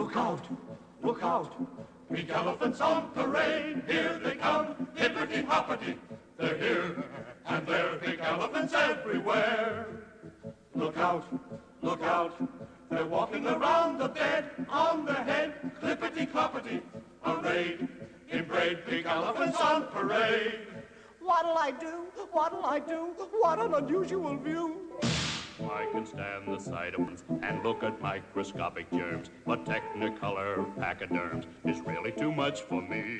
Look out! Look out! Big elephants on parade, here they come, hippity-hoppity. They're here, and there are big elephants everywhere. Look out! Look out! They're walking around the bed, on their head, clippity-cloppity. Arrayed in braid, big elephants on parade. What'll I do? What'll I do? What an unusual view. I can stand the sight of them and look at microscopic germs, but Technicolor pachyderms is really too much for me.